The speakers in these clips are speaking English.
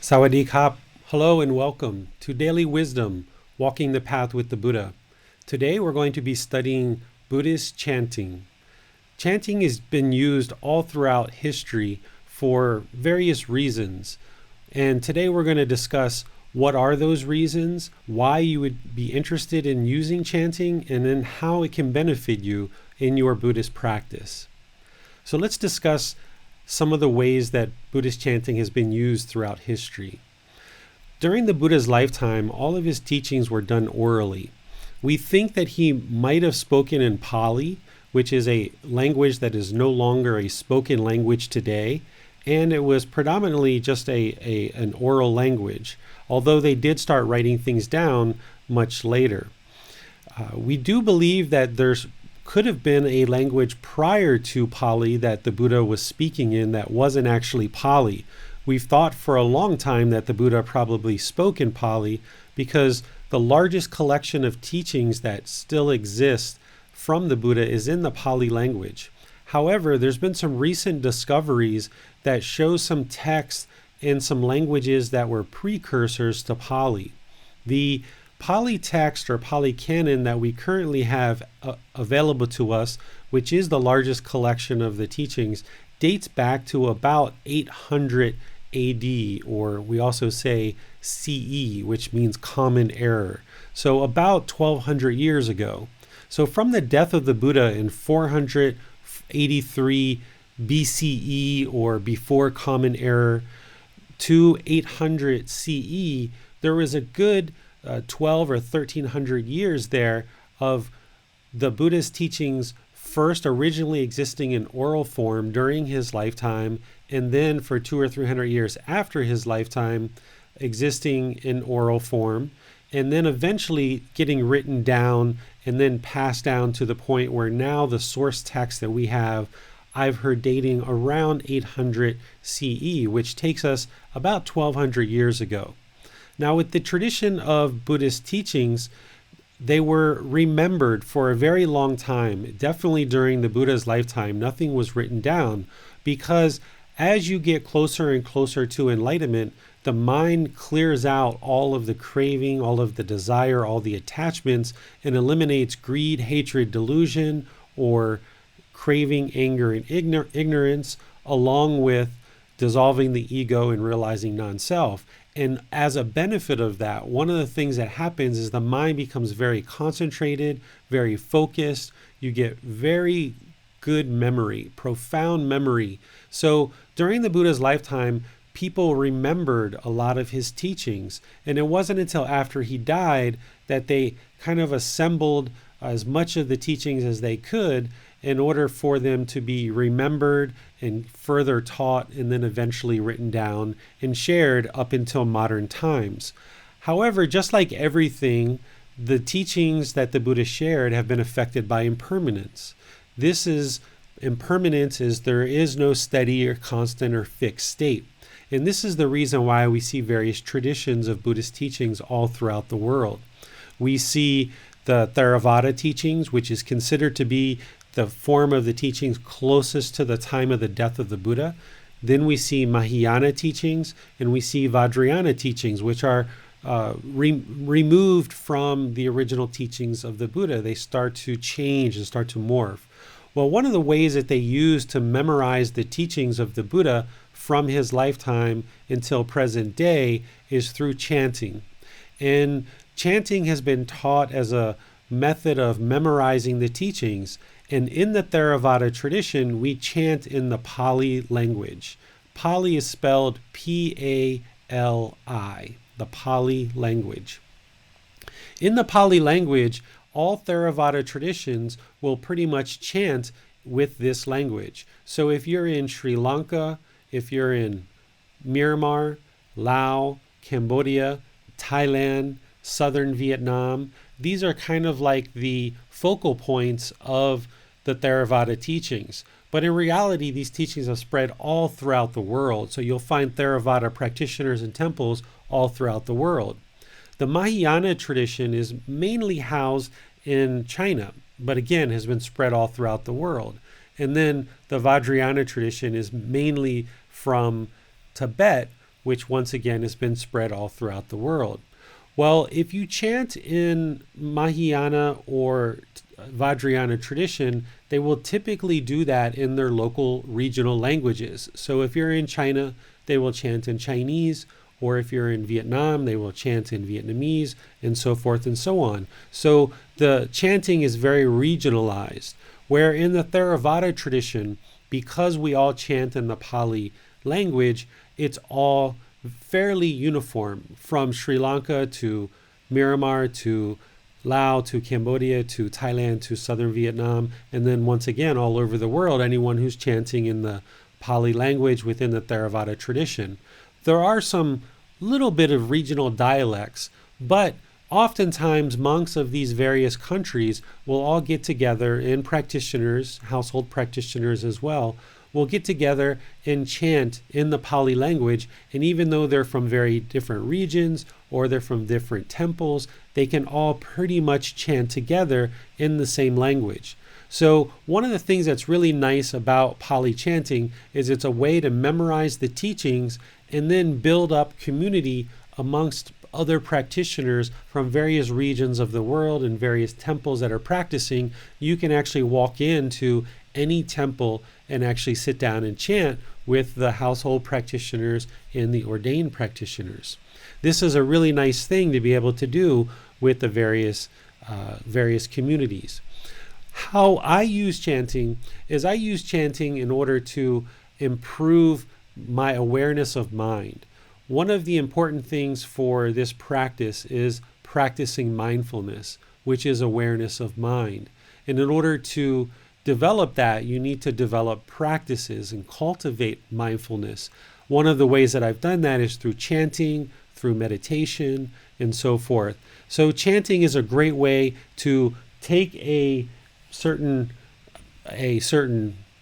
Sawadee Kap. Hello and welcome to Daily Wisdom, Walking the Path with the Buddha. Today we're going to be studying Buddhist chanting. Chanting has been used all throughout history for various reasons. And today we're going to discuss what are those reasons, why you would be interested in using chanting, and then how it can benefit you in your Buddhist practice. So let's discuss some of the ways that Buddhist chanting has been used throughout history. During the Buddha's lifetime, all of his teachings were done orally. We think that he might have spoken in Pali, which is a language that is no longer a spoken language today, and it was predominantly just an oral language, although they did start writing things down much later. We do believe that there's could have been a language prior to Pali that the Buddha was speaking in that wasn't actually Pali. We've thought for a long time that the Buddha probably spoke in Pali because the largest collection of teachings that still exist from the Buddha is in the Pali language. However, there's been some recent discoveries that show some texts in some languages that were precursors to Pali. The Pali text or Pali canon that we currently have available to us, which is the largest collection of the teachings, dates back to about 800 AD, or we also say CE, which means common era. So about 1200 years ago. So from the death of the Buddha in 483 BCE or before common era to 800 CE, there was a good 12 or 1300 years there of the Buddha's teachings first originally existing in oral form during his lifetime, and then for 200 or 300 years after his lifetime existing in oral form, and then eventually getting written down and then passed down to the point where now the source text that we have, I've heard dating around 800 CE, which takes us about 1200 years ago. Now, with the tradition of Buddhist teachings, they were remembered for a very long time. Definitely during the Buddha's lifetime, nothing was written down because as you get closer and closer to enlightenment, the mind clears out all of the craving, all of the desire, all the attachments, and eliminates greed, hatred, delusion, or craving, anger, and ignorance, along with dissolving the ego and realizing non-self. And as a benefit of that, one of the things that happens is the mind becomes very concentrated, very focused. You get very good memory, profound memory. So during the Buddha's lifetime, people remembered a lot of his teachings. And it wasn't until after he died that they kind of assembled as much of the teachings as they could in order for them to be remembered and further taught and then eventually written down and shared up until modern times. However, just like everything, the teachings that the Buddha shared have been affected by impermanence. Impermanence is there is no steady or constant or fixed state. And this is the reason why we see various traditions of Buddhist teachings all throughout the world. We see the Theravada Teachings, which is considered to be the form of the teachings closest to the time of the death of the Buddha. Then we see Mahayana teachings, and we see Vajrayana teachings, which are removed from the original teachings of the Buddha. They start to change and start to morph. Well, one of the ways that they use to memorize the teachings of the Buddha from his lifetime until present day is through chanting. And chanting has been taught as a method of memorizing the teachings. And in the Theravada tradition, we chant in the Pali language. Pali is spelled Pali, the Pali language. In the Pali language, all Theravada traditions will pretty much chant with this language. So if you're in Sri Lanka, if you're in Myanmar, Laos, Cambodia, Thailand, southern Vietnam, these are kind of like the focal points of the Theravada teachings. But in reality, these teachings have spread all throughout the world. So you'll find Theravada practitioners and temples all throughout the world. The Mahayana tradition is mainly housed in China, but again has been spread all throughout the world. And then the Vajrayana tradition is mainly from Tibet, which once again has been spread all throughout the world. Well, if you chant in Mahayana or Vajrayana tradition, they will typically do that in their local regional languages. So if you're in China, they will chant in Chinese, or if you're in Vietnam, they will chant in Vietnamese, and so forth and so on. So the chanting is very regionalized, where in the Theravada tradition, because we all chant in the Pali language, it's all fairly uniform from Sri Lanka to Myanmar to Laos to Cambodia to Thailand to southern Vietnam, and then once again all over the world, anyone who's chanting in the Pali language within the Theravada tradition. There are some little bit of regional dialects, but oftentimes monks of these various countries will all get together, and practitioners, household practitioners as well, will get together and chant in the Pali language. And even though they're from very different regions or they're from different temples, they can all pretty much chant together in the same language. So one of the things that's really nice about Pali chanting is it's a way to memorize the teachings and then build up community amongst other practitioners from various regions of the world and various temples that are practicing. You can actually walk into any temple and actually sit down and chant with the household practitioners and the ordained practitioners. This is a really nice thing to be able to do with the various communities. How I use chanting is I use chanting in order to improve my awareness of mind. One of the important things for this practice is practicing mindfulness, which is awareness of mind. And in order to develop that, you need to develop practices and cultivate mindfulness. One of the ways that I've done that is through chanting, through meditation, and so forth. So chanting is a great way to take a certain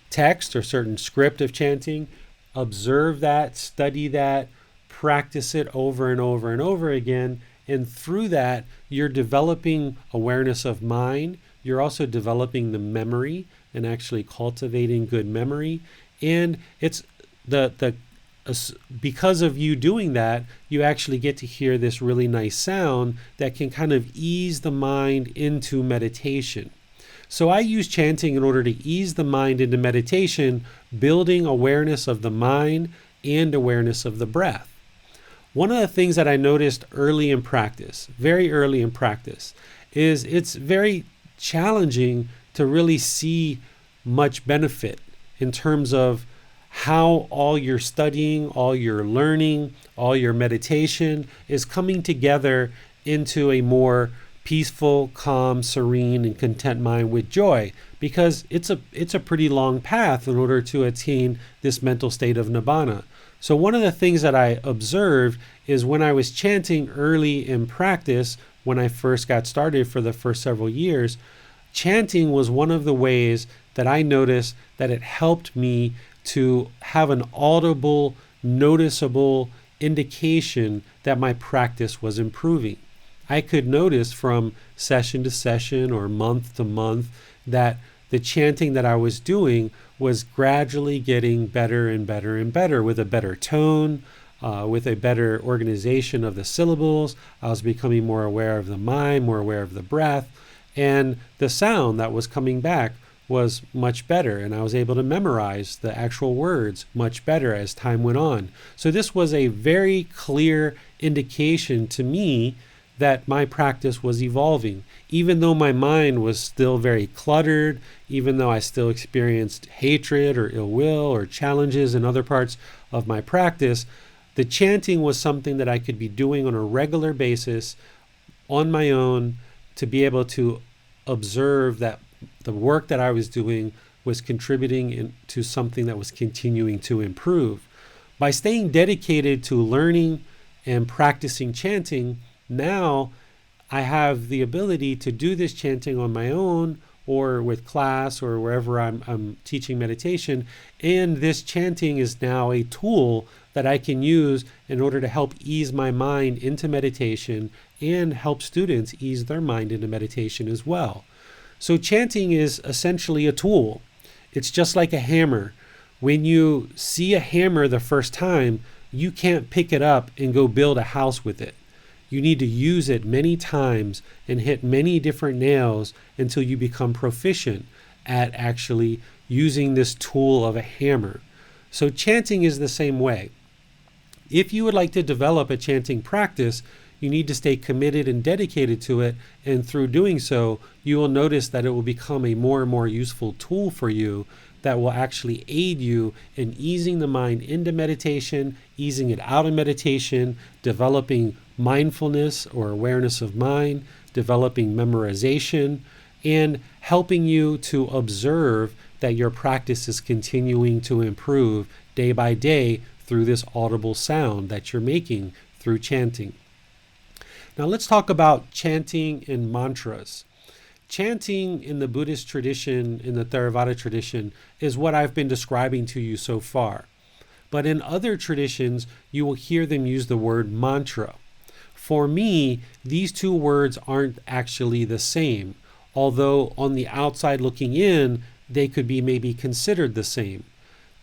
text or certain script of chanting, observe that, study that, practice it over and over and over again, and through that you're developing awareness of mind. You're also developing the memory and actually cultivating good memory. And it's because of you doing that, you actually get to hear this really nice sound that can kind of ease the mind into meditation. So I use chanting in order to ease the mind into meditation, building awareness of the mind and awareness of the breath. One of the things that I noticed early in practice, very early in practice, is it's very challenging to really see much benefit in terms of how all your studying, all your learning, all your meditation is coming together into a more peaceful, calm, serene, and content mind with joy, because it's a pretty long path in order to attain this mental state of nibbana. So one of the things that I observed is when I was chanting early in practice, when I first got started for the first several years, chanting was one of the ways that I noticed that it helped me to have an audible, noticeable indication that my practice was improving. I could notice from session to session or month to month that the chanting that I was doing was gradually getting better and better and better, with a better tone, with a better organization of the syllables. I was becoming more aware of the mind, more aware of the breath, and the sound that was coming back was much better, and I was able to memorize the actual words much better as time went on. So this was a very clear indication to me that my practice was evolving. Even though my mind was still very cluttered, even though I still experienced hatred or ill will or challenges in other parts of my practice, the chanting was something that I could be doing on a regular basis on my own, to be able to observe that the work that I was doing was contributing to something that was continuing to improve. By staying dedicated to learning and practicing chanting, now I have the ability to do this chanting on my own or with class or wherever I'm teaching meditation. And this chanting is now a tool that I can use in order to help ease my mind into meditation and help students ease their mind into meditation as well. So chanting is essentially a tool. It's just like a hammer. When you see a hammer the first time, you can't pick it up and go build a house with it. You need to use it many times and hit many different nails until you become proficient at actually using this tool of a hammer. So chanting is the same way. If you would like to develop a chanting practice, you need to stay committed and dedicated to it, and through doing so, you will notice that it will become a more and more useful tool for you that will actually aid you in easing the mind into meditation, easing it out of meditation, developing mindfulness or awareness of mind, developing memorization, and helping you to observe that your practice is continuing to improve day by day through this audible sound that you're making through chanting. Now let's talk about chanting and mantras. Chanting in the Buddhist tradition, in the Theravada tradition, is what I've been describing to you so far. But in other traditions, you will hear them use the word mantra. For me, these two words aren't actually the same, although on the outside looking in, they could be maybe considered the same.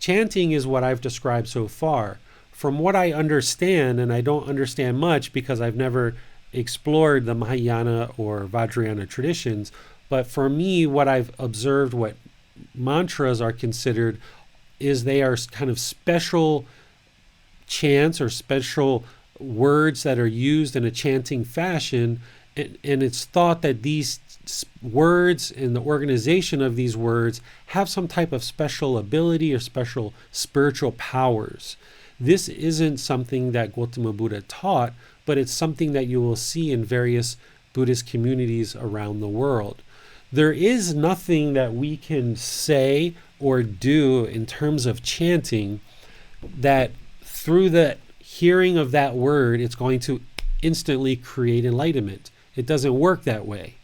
Chanting is what I've described so far. From what I understand, and I don't understand much because I've never explored the Mahayana or Vajrayana traditions, but for me, what I've observed, what mantras are considered, is they are kind of special chants or special words that are used in a chanting fashion, and it's thought that these words and the organization of these words have some type of special ability or special spiritual powers. This isn't something that Gotama Buddha taught, but it's something that you will see in various Buddhist communities around the world. There is nothing that we can say or do in terms of chanting that through the hearing of that word, it's going to instantly create enlightenment. It doesn't work that way.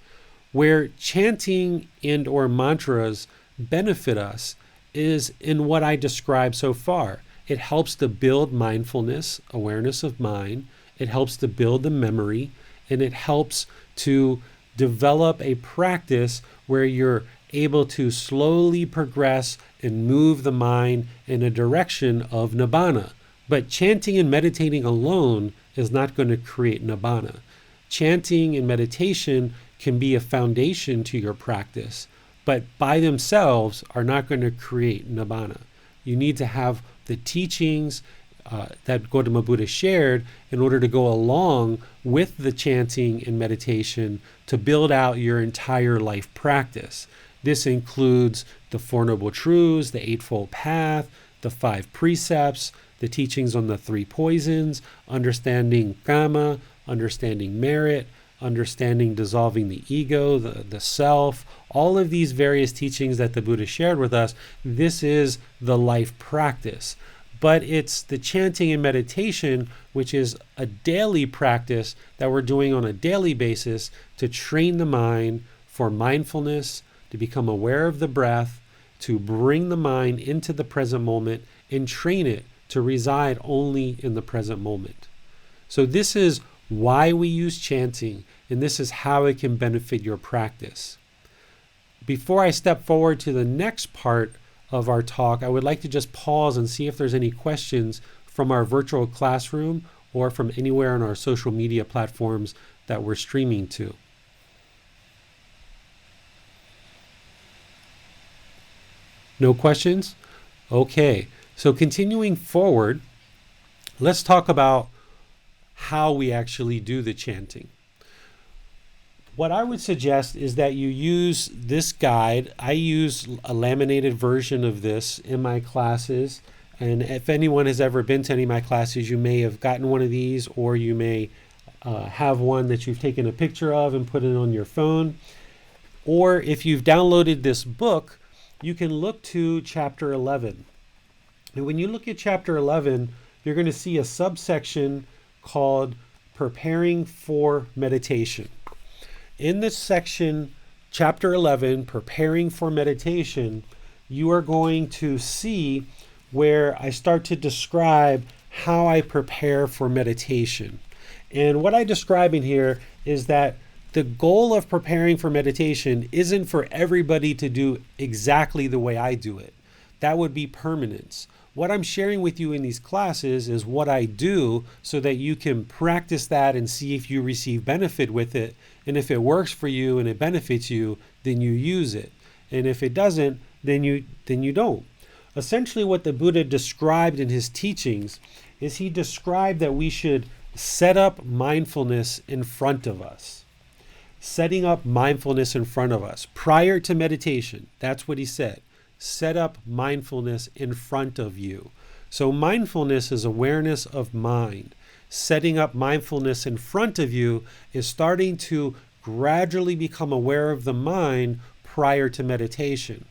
Where chanting and or mantras benefit us is in what I described so far. It helps to build mindfulness, awareness of mind. It helps to build the memory, and it helps to develop a practice where you're able to slowly progress and move the mind in a direction of nibbana. But chanting and meditating alone is not going to create nibbana. Chanting and meditation can be a foundation to your practice, but by themselves are not going to create nibbana. You need to have the teachings that Gotama Buddha shared in order to go along with the chanting and meditation to build out your entire life practice. This includes the Four Noble Truths, the Eightfold Path, the 5 precepts, the teachings on the 3 poisons, understanding karma, understanding merit, understanding dissolving the ego, the self, all of these various teachings that the Buddha shared with us. This is the life practice. But it's the chanting and meditation, which is a daily practice that we're doing on a daily basis to train the mind for mindfulness, to become aware of the breath, to bring the mind into the present moment and train it to reside only in the present moment. So this is why we use chanting, and this is how it can benefit your practice. Before I step forward to the next part of our talk, I would like to just pause and see if there's any questions from our virtual classroom or from anywhere on our social media platforms that we're streaming to. No questions? Okay, so continuing forward, let's talk about how we actually do the chanting. What I would suggest is that you use this guide. I use a laminated version of this in my classes, and if anyone has ever been to any of my classes, you may have gotten one of these, or you may have one that you've taken a picture of and put it on your phone. Or if you've downloaded this book, you can look to chapter 11. And when you look at chapter 11, you're going to see a subsection called Preparing for Meditation. In this section, chapter 11, Preparing for Meditation, you are going to see where I start to describe how I prepare for meditation. And what I describe in here is that the goal of preparing for meditation isn't for everybody to do exactly the way I do it. That would be permanence. What I'm sharing with you in these classes is what I do so that you can practice that and see if you receive benefit with it. And if it works for you and it benefits you, then you use it. And if it doesn't, then you don't. Essentially what the Buddha described in his teachings is he described that we should set up mindfulness in front of us. Setting up mindfulness in front of us prior to meditation. That's what he said. Set up mindfulness in front of you. So mindfulness is awareness of mind. Setting up mindfulness in front of you is starting to gradually become aware of the mind prior to meditation.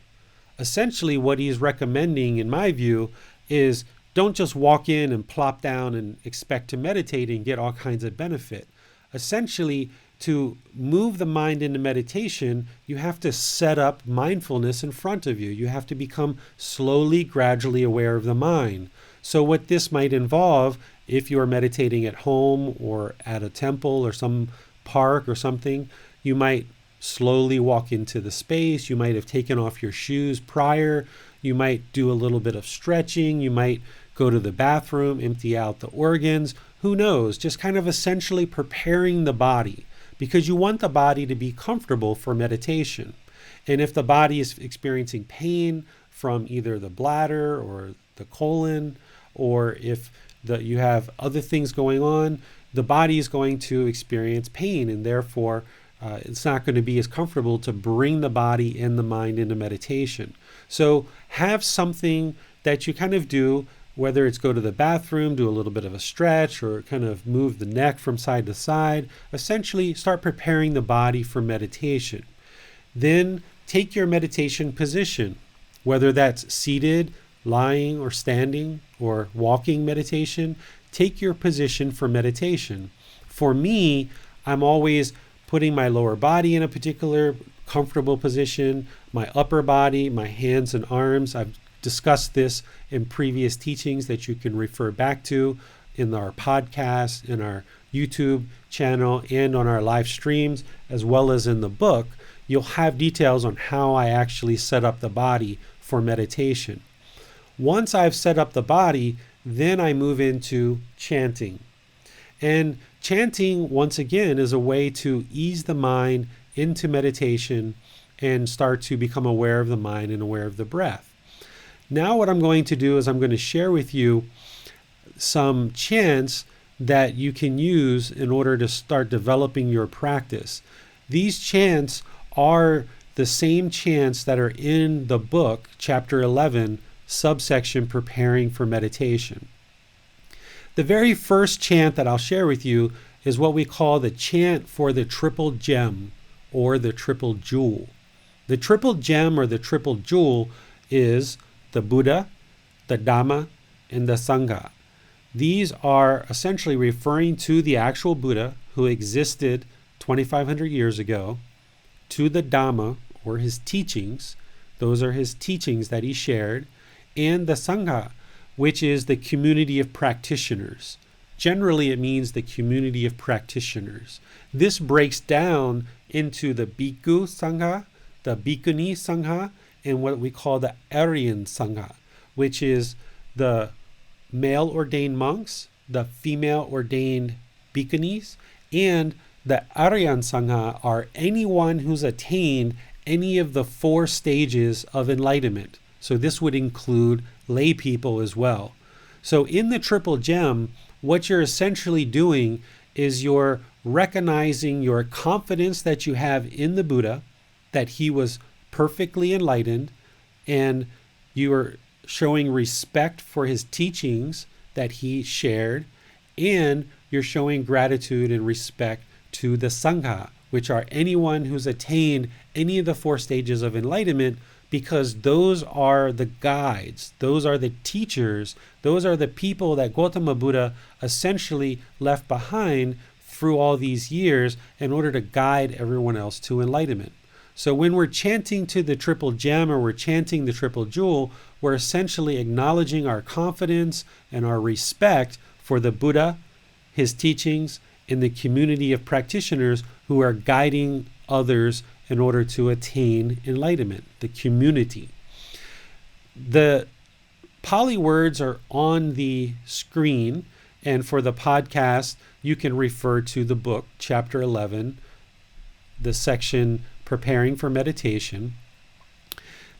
Essentially, what he's recommending, in my view, is don't just walk in and plop down and expect to meditate and get all kinds of benefit. Essentially, to move the mind into meditation, you have to set up mindfulness in front of you. You have to become slowly, gradually aware of the mind. So what this might involve, if you are meditating at home or at a temple or some park or something, you might slowly walk into the space. You might have taken off your shoes prior. You might do a little bit of stretching. You might go to the bathroom, empty out the organs. Who knows? Just kind of essentially preparing the body, because you want the body to be comfortable for meditation. And if the body is experiencing pain from either the bladder or the colon, or if you have other things going on, the body is going to experience pain, and therefore it's not going to be as comfortable to bring the body and the mind into meditation. So have something that you kind of do, whether it's go to the bathroom, do a little bit of a stretch, or kind of move the neck from side to side. Essentially, start preparing the body for meditation. Then take your meditation position, whether that's seated, lying, or standing, or walking meditation. Take your position for meditation. For me, I'm always putting my lower body in a particular comfortable position, my upper body, my hands and arms. I've discussed this in previous teachings that you can refer back to in our podcast, in our YouTube channel, and on our live streams, as well as in the book. You'll have details on how I actually set up the body for meditation. Once I've set up the body, then I move into chanting. And chanting, once again, is a way to ease the mind into meditation and start to become aware of the mind and aware of the breath. Now what I'm going to do is I'm going to share with you some chants that you can use in order to start developing your practice. These chants are the same chants that are in the book, chapter 11, subsection Preparing for Meditation. The very first chant that I'll share with you is what we call the chant for the triple gem or the triple jewel. The triple gem or the triple jewel is the Buddha, the Dhamma, and the Sangha. These are essentially referring to the actual Buddha who existed 2,500 years ago, to the Dhamma or his teachings. Those are his teachings that he shared, and the Sangha, which is the community of practitioners. Generally, it means the community of practitioners. This breaks down into the Bhikkhu Sangha, the Bhikkhuni Sangha, and what we call the Aryan Sangha, which is the male ordained monks, the female ordained bhikkhunis, and the Aryan Sangha are anyone who's attained any of the 4 stages of enlightenment. So this would include lay people as well. So in the triple gem, what you're essentially doing is you're recognizing your confidence that you have in the Buddha, that he was perfectly enlightened, and you are showing respect for his teachings that he shared, and you're showing gratitude and respect to the Sangha, which are anyone who's attained any of the 4 stages of enlightenment, because those are the guides, those are the teachers, those are the people that Gotama Buddha essentially left behind through all these years in order to guide everyone else to enlightenment. So when we're chanting to the triple gem or we're chanting the triple jewel, we're essentially acknowledging our confidence and our respect for the Buddha, his teachings, and the community of practitioners who are guiding others in order to attain enlightenment, the community. The Pali words are on the screen, and for the podcast, you can refer to the book, Chapter 11, the section Preparing for Meditation.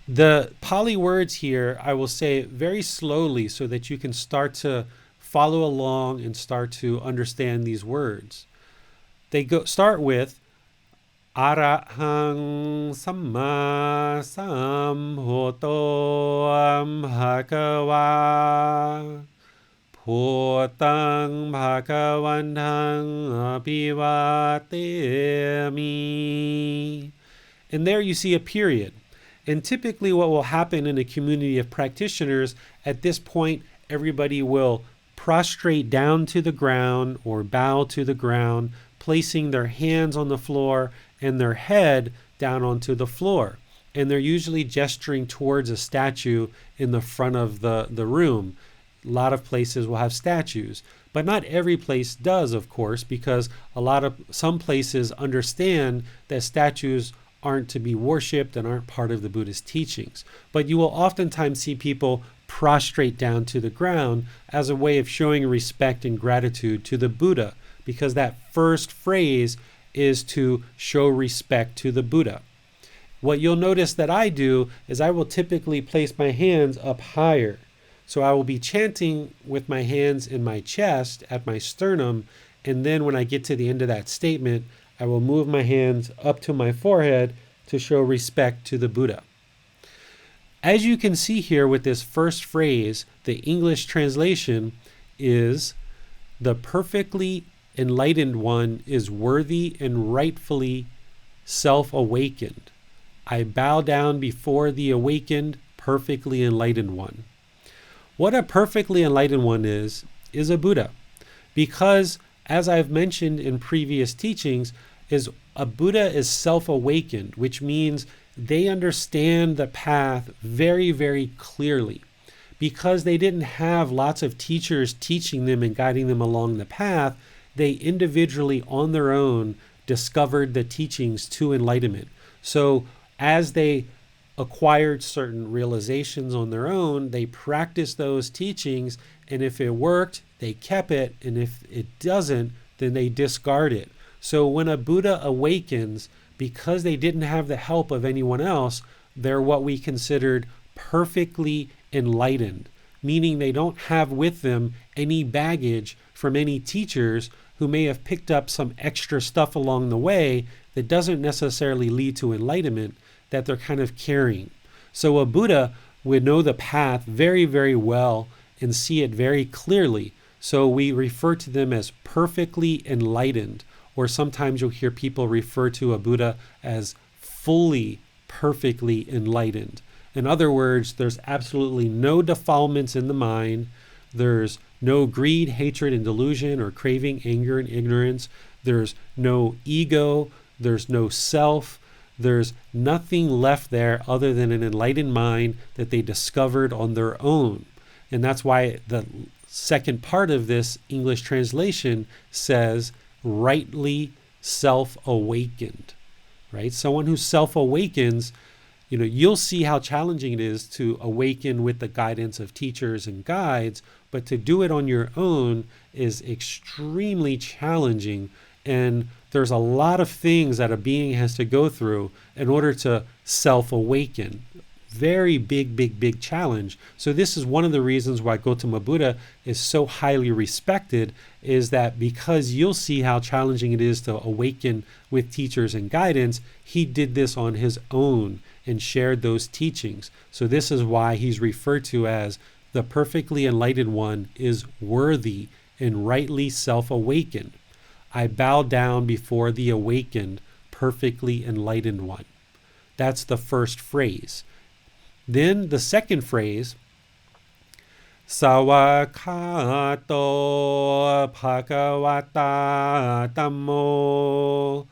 The Pali words here, I will say very slowly so that you can start to follow along and start to understand these words. They start with Arahang Samma Sambuddho Bhagava Bhutang Bhagavantang Abhivatemi. And there you see a period. And typically what will happen in a community of practitioners, at this point, everybody will prostrate down to the ground or bow to the ground, placing their hands on the floor and their head down onto the floor. And they're usually gesturing towards a statue in the front of the room. A lot of places will have statues, but not every place does, of course, because some places understand that statues aren't to be worshipped and aren't part of the Buddhist teachings. But you will oftentimes see people prostrate down to the ground as a way of showing respect and gratitude to the Buddha, because that first phrase is to show respect to the Buddha. What you'll notice that I do is I will typically place my hands up higher. So I will be chanting with my hands in my chest at my sternum, and then when I get to the end of that statement, I will move my hands up to my forehead to show respect to the Buddha. As you can see here with this first phrase, the English translation is, the perfectly enlightened one is worthy and rightfully self-awakened. I bow down before the awakened, perfectly enlightened one. What a perfectly enlightened one is a Buddha. Because, as I've mentioned in previous teachings, a Buddha is self-awakened, which means they understand the path very, very clearly. Because they didn't have lots of teachers teaching them and guiding them along the path, they individually, on their own, discovered the teachings to enlightenment. So, as they acquired certain realizations on their own, they practiced those teachings, and if it worked, they kept it, and if it doesn't, then they discard it. So when a Buddha awakens, because they didn't have the help of anyone else, they're what we considered perfectly enlightened, meaning they don't have with them any baggage from any teachers who may have picked up some extra stuff along the way that doesn't necessarily lead to enlightenment, that they're kind of carrying. So a Buddha would know the path very, very well and see it very clearly. So we refer to them as perfectly enlightened, or sometimes you'll hear people refer to a Buddha as fully, perfectly enlightened. In other words, there's absolutely no defilements in the mind. There's no greed, hatred, and delusion, or craving, anger, and ignorance. There's no ego. There's no self. There's nothing left there other than an enlightened mind that they discovered on their own. And that's why the second part of this English translation says, rightly self-awakened, right? Someone who self-awakens, you'll see how challenging it is to awaken with the guidance of teachers and guides, but to do it on your own is extremely challenging. And there's a lot of things that a being has to go through in order to self-awaken. Very big, big, big challenge. So this is one of the reasons why Gotama Buddha is so highly respected, is that because you'll see how challenging it is to awaken with teachers and guidance, he did this on his own and shared those teachings. So this is why he's referred to as the perfectly enlightened one is worthy and rightly self-awakened. I bow down before the awakened, perfectly enlightened one. That's the first phrase. Then the second phrase, Sawakato Bhagavata Dhammo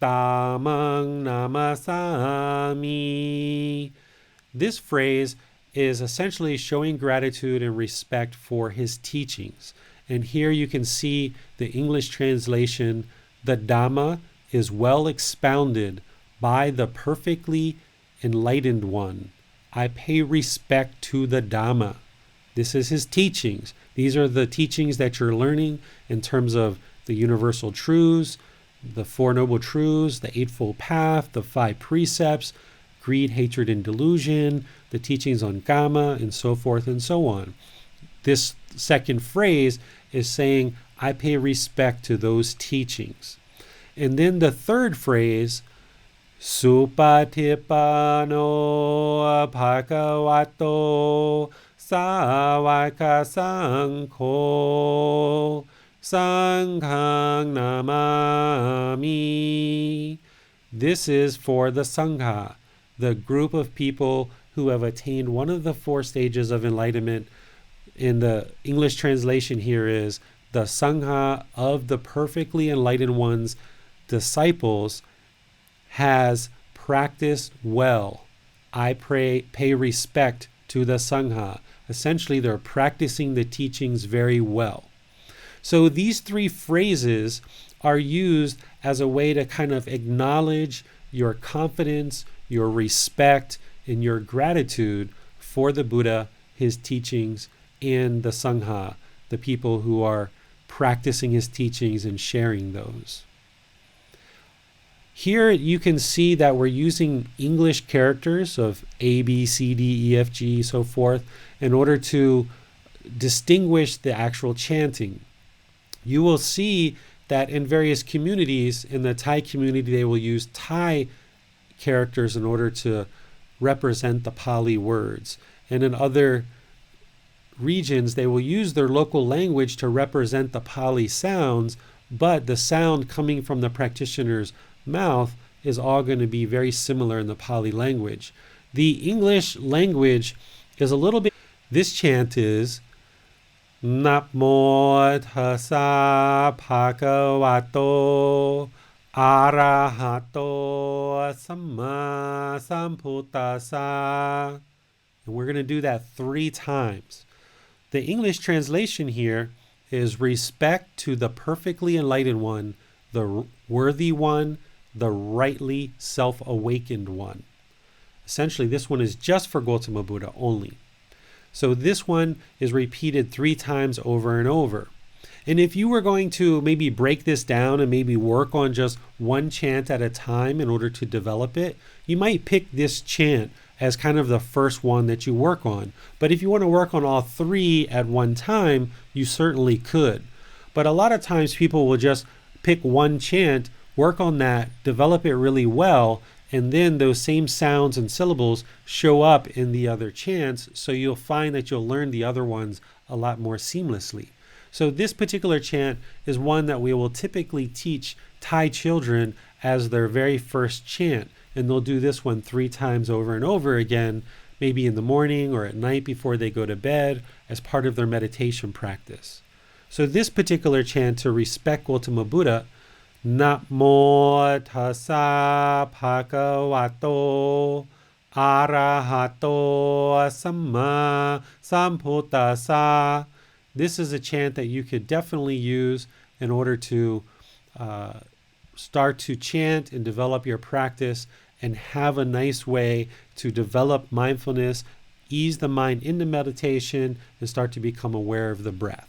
Dhammang Namasami. This phrase is essentially showing gratitude and respect for his teachings. And here you can see the English translation, the Dhamma is well expounded by the perfectly enlightened one, I pay respect to the Dhamma. This is his teachings. These are the teachings that you're learning in terms of the universal truths, the Four Noble Truths, the Eightfold Path, the Five Precepts, greed, hatred, and delusion, the teachings on Kama, and so forth and so on. This second phrase is saying, I pay respect to those teachings. And then the third phrase, Supatipano Bhagavato Sāvaka Sangho Sanghang Namami. This is for the Sangha, the group of people who have attained one of the four stages of enlightenment. In the English translation here is the Sangha of the perfectly enlightened one's disciples has practiced well. I pay respect to the Sangha. Essentially, they're practicing the teachings very well. So these three phrases are used as a way to kind of acknowledge your confidence, your respect, and your gratitude for the Buddha, his teachings, and the Sangha, the people who are practicing his teachings and sharing those. Here you can see that we're using English characters of A, B, C, D, E, F, G, so forth, in order to distinguish the actual chanting. You will see that in various communities, in the Thai community, they will use Thai characters in order to represent the Pali words. And in other regions, they will use their local language to represent the Pali sounds, but the sound coming from the practitioner's mouth is all going to be very similar in the Pali language. The English language is a little bit. This chant is Namo Tassa Bhagavato Arahato Samma Sambuddhassa. And we're going to do that 3 times. The English translation here is respect to the perfectly enlightened one, the worthy one, the rightly self-awakened one. Essentially, this one is just for Gotama Buddha only. So this one is repeated 3 times over and over. And if you were going to maybe break this down and maybe work on just one chant at a time in order to develop it, you might pick this chant as kind of the first one that you work on. But if you want to work on all 3 at one time, you certainly could. But a lot of times people will just pick one chant, work on that, develop it really well, and then those same sounds and syllables show up in the other chants, so you'll find that you'll learn the other ones a lot more seamlessly. So this particular chant is one that we will typically teach Thai children as their very first chant, and they'll do this one 3 times over and over again, maybe in the morning or at night before they go to bed as part of their meditation practice. So this particular chant to respect Gotama Buddha, Namo Tassa Bhagavato Arahato Samma Sambuddhassa. This is a chant that you could definitely use in order to start to chant and develop your practice and have a nice way to develop mindfulness, ease the mind into meditation, and start to become aware of the breath.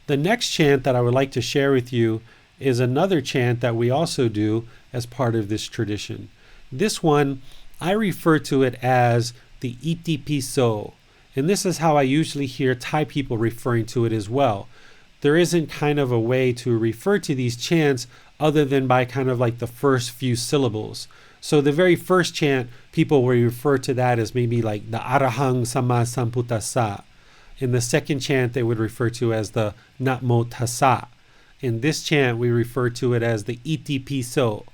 The next chant that I would like to share with you is another chant that we also do as part of this tradition. This one, I refer to it as the Iti Piso, and this is how I usually hear Thai people referring to it as well. There isn't kind of a way to refer to these chants other than by kind of like the first few syllables. So the very first chant, people will refer to that as maybe like the Arahang Samma Sambuddhassa. In the second chant, they would refer to as the Namo Tassa. In this chant, we refer to it as the Iti Piso.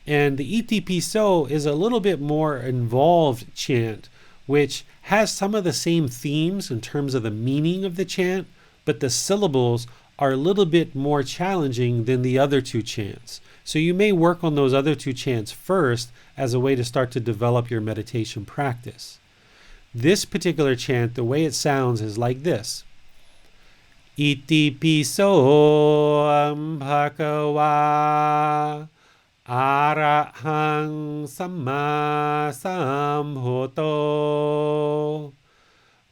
And the Iti Piso is a little bit more involved chant, which has some of the same themes in terms of the meaning of the chant, but the syllables are a little bit more challenging than the other 2 chants. So you may work on those other 2 chants first as a way to start to develop your meditation practice. This particular chant, the way it sounds is like this. Iti piso bhagava Arahang Samma Sambuddho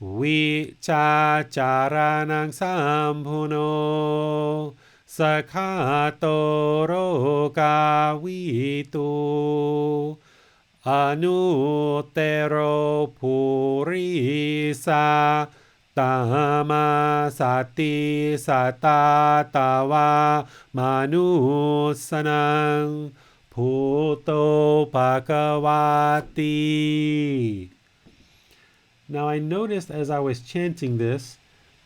Vichacharanang Sampuno Sakhato Rogavitu Anuttero Purisa Tama Sati Satatawa Manusanang Puto Bhagavati. Now I noticed as I was chanting this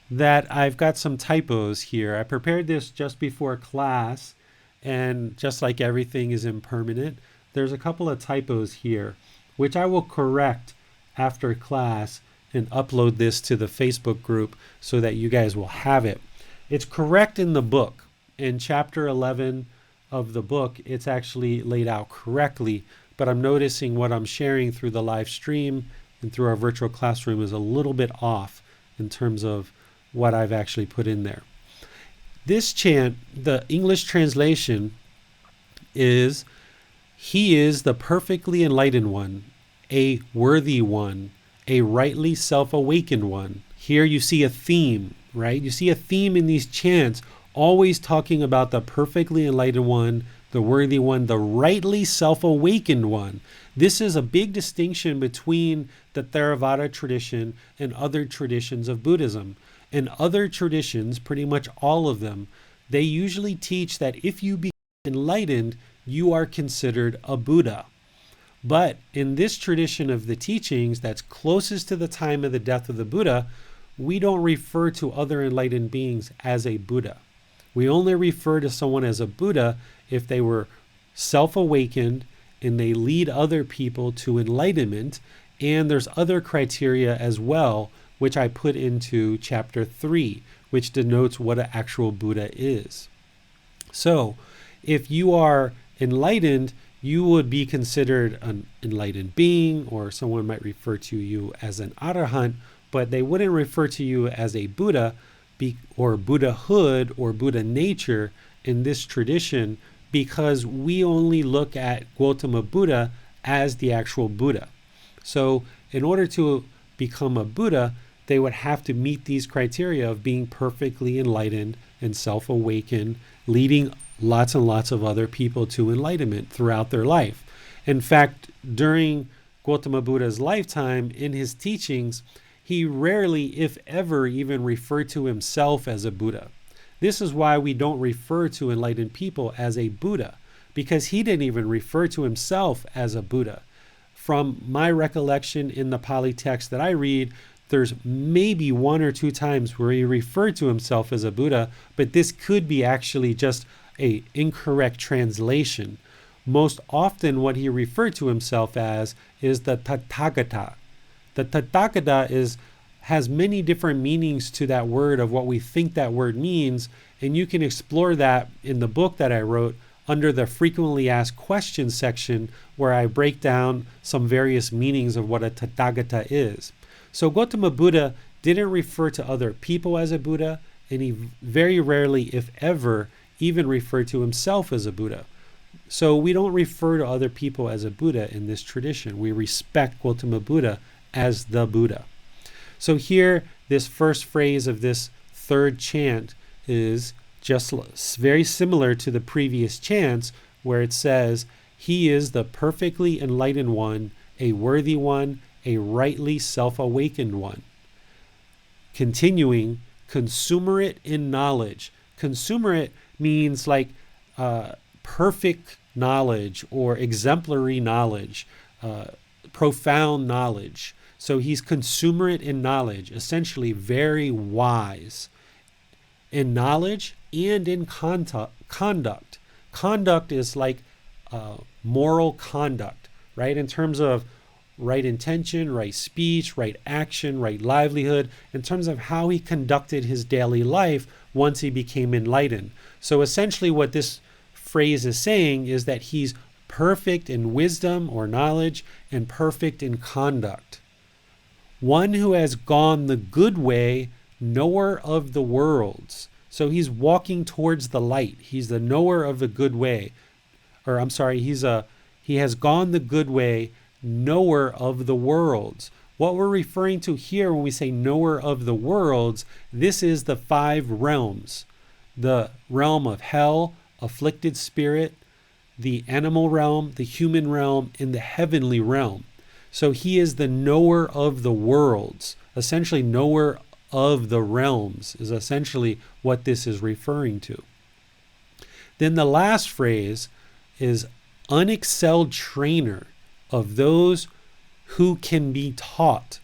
that I've got some typos here. I prepared this just before class, and just like everything is impermanent, there's a couple of typos here, which I will correct after class and upload this to the Facebook group so that you guys will have it. It's correct in the book. In chapter 11 of the book, it's actually laid out correctly, but I'm noticing what I'm sharing through the live stream and through our virtual classroom is a little bit off in terms of what I've actually put in there. This chant, the English translation is, "He is the perfectly enlightened one, a worthy one, a rightly self-awakened one." Here you see a theme, right? You see a theme in these chants, always talking about the perfectly enlightened one, the worthy one, the rightly self-awakened one. This is a big distinction between the Theravada tradition and other traditions of Buddhism. In other traditions, pretty much all of them, they usually teach that if you become enlightened, you are considered a Buddha. But in this tradition of the teachings that's closest to the time of the death of the Buddha, we don't refer to other enlightened beings as a Buddha. We only refer to someone as a Buddha if they were self-awakened and they lead other people to enlightenment. And there's other criteria as well, which I put into chapter 3, which denotes what an actual Buddha is. So if you are enlightened, you would be considered an enlightened being, or someone might refer to you as an arahant, but they wouldn't refer to you as a Buddha or Buddhahood or Buddha nature in this tradition, because we only look at Gotama Buddha as the actual Buddha. So in order to become a Buddha, they would have to meet these criteria of being perfectly enlightened and self-awakened, leading lots and lots of other people to enlightenment throughout their life. In fact, during Gotama Buddha's lifetime, in his teachings, he rarely, if ever, even referred to himself as a Buddha. This is why we don't refer to enlightened people as a Buddha, because he didn't even refer to himself as a Buddha. From my recollection in the Pali text that I read, there's maybe 1 or 2 times where he referred to himself as a Buddha, but this could be actually just an incorrect translation. Most often what he referred to himself as is the Tathagata. The Tathagata has many different meanings to that word of what we think that word means, and you can explore that in the book that I wrote under the frequently asked questions section, where I break down some various meanings of what a Tathagata is. So Gotama Buddha didn't refer to other people as a Buddha, and he very rarely, if ever, even referred to himself as a Buddha. So we don't refer to other people as a Buddha in this tradition. We respect Gotama Buddha as the Buddha. So here, this first phrase of this third chant is just very similar to the previous chants, where it says, "He is the perfectly enlightened one, a worthy one, a rightly self-awakened one." Continuing, "Consumerate in knowledge." Consumerate means like perfect knowledge or exemplary knowledge, profound knowledge. So he's consumerate in knowledge, essentially very wise in knowledge and in conduct. Conduct is like moral conduct, right? In terms of right intention, right speech, right action, right livelihood, in terms of how he conducted his daily life once he became enlightened. So essentially what this phrase is saying is that he's perfect in wisdom or knowledge and perfect in conduct. One who has gone the good way, knower of the worlds. So he's walking towards the light. He's the knower of the good way. or I'm sorry, he has gone the good way, knower of the worlds. What we're referring to here when we say knower of the worlds, this is the 5 realms. The realm of hell, afflicted spirit, the animal realm, the human realm, and the heavenly realm. So he is the knower of the worlds, essentially knower of the realms is essentially what this is referring to. Then the last phrase is unexcelled trainer of those who can be taught.